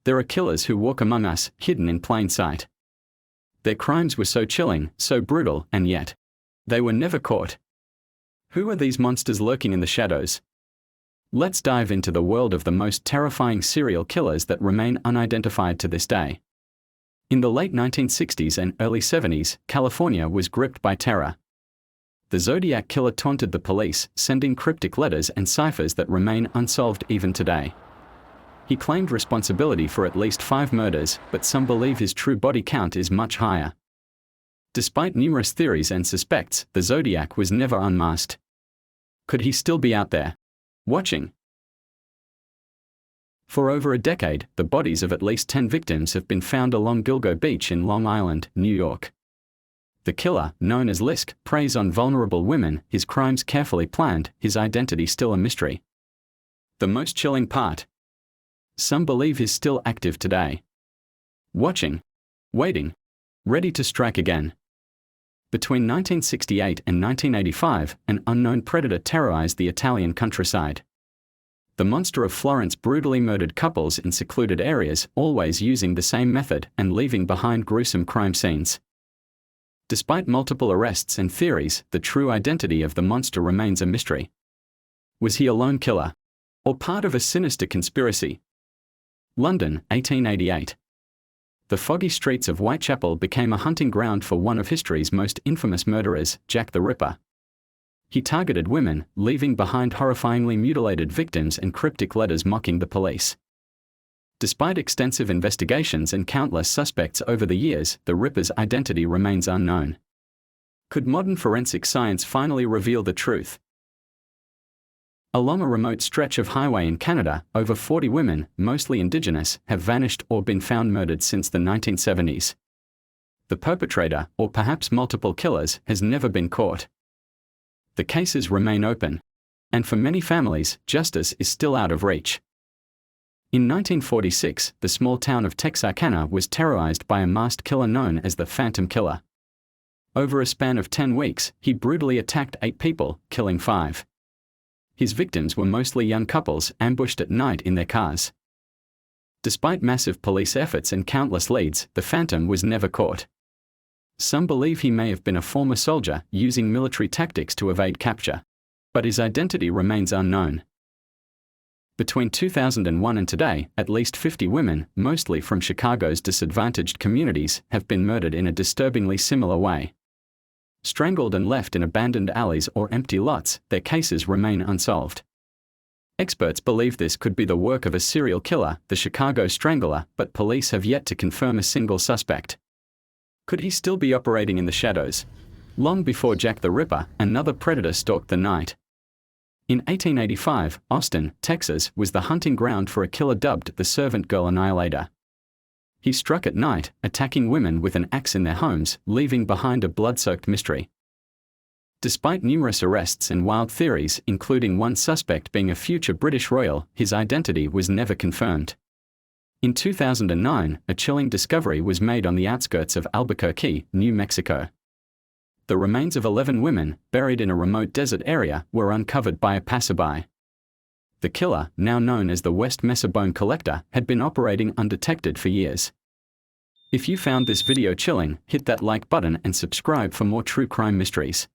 There are killers who walk among us, hidden in plain sight. Their crimes were so chilling, so brutal, and yet they were never caught. Who are these monsters lurking in the shadows? Let's dive into the world of the most terrifying serial killers that remain unidentified to this day. In the late 1960s and early 70s, California was gripped by terror. The Zodiac Killer taunted the police, sending cryptic letters and ciphers that remain unsolved even today. He claimed responsibility for at least 5 murders, but some believe his true body count is much higher. Despite numerous theories and suspects, the Zodiac was never unmasked. Could he still be out there, watching? For over a decade, the bodies of at least 10 victims have been found along Gilgo Beach in Long Island, New York. The killer, known as Lurked, preys on vulnerable women, his crimes carefully planned, his identity still a mystery. The most chilling part: some believe he's still active today. Watching, waiting, ready to strike again. Between 1968 and 1985, an unknown predator terrorized the Italian countryside. The monster of Florence brutally murdered couples in secluded areas, always using the same method and leaving behind gruesome crime scenes. Despite multiple arrests and theories, the true identity of the monster remains a mystery. Was he a lone killer, or part of a sinister conspiracy? London, 1888. The foggy streets of Whitechapel became a hunting ground for one of history's most infamous murderers, Jack the Ripper. He targeted women, leaving behind horrifyingly mutilated victims and cryptic letters mocking the police. Despite extensive investigations and countless suspects over the years, the Ripper's identity remains unknown. Could modern forensic science finally reveal the truth? Along a remote stretch of highway in Canada, over 40 women, mostly Indigenous, have vanished or been found murdered since the 1970s. The perpetrator, or perhaps multiple killers, has never been caught. The cases remain open, and for many families, justice is still out of reach. In 1946, the small town of Texarkana was terrorized by a masked killer known as the Phantom Killer. Over a span of 10 weeks, he brutally attacked 8 people, killing 5. His victims were mostly young couples ambushed at night in their cars. Despite massive police efforts and countless leads, the Phantom was never caught. Some believe he may have been a former soldier using military tactics to evade capture, but his identity remains unknown. Between 2001 and today, at least 50 women, mostly from Chicago's disadvantaged communities, have been murdered in a disturbingly similar way. Strangled and left in abandoned alleys or empty lots, their cases remain unsolved. Experts believe this could be the work of a serial killer, the Chicago Strangler, but police have yet to confirm a single suspect. Could he still be operating in the shadows? Long before Jack the Ripper, another predator stalked the night. In 1885, Austin, Texas, was the hunting ground for a killer dubbed the Servant Girl Annihilator. He struck at night, attacking women with an axe in their homes, leaving behind a blood-soaked mystery. Despite numerous arrests and wild theories, including one suspect being a future British royal, his identity was never confirmed. In 2009, a chilling discovery was made on the outskirts of Albuquerque, New Mexico. The remains of 11 women, buried in a remote desert area, were uncovered by a passerby. The killer, now known as the West Mesa Bone Collector, had been operating undetected for years. If you found this video chilling, hit that like button and subscribe for more true crime mysteries.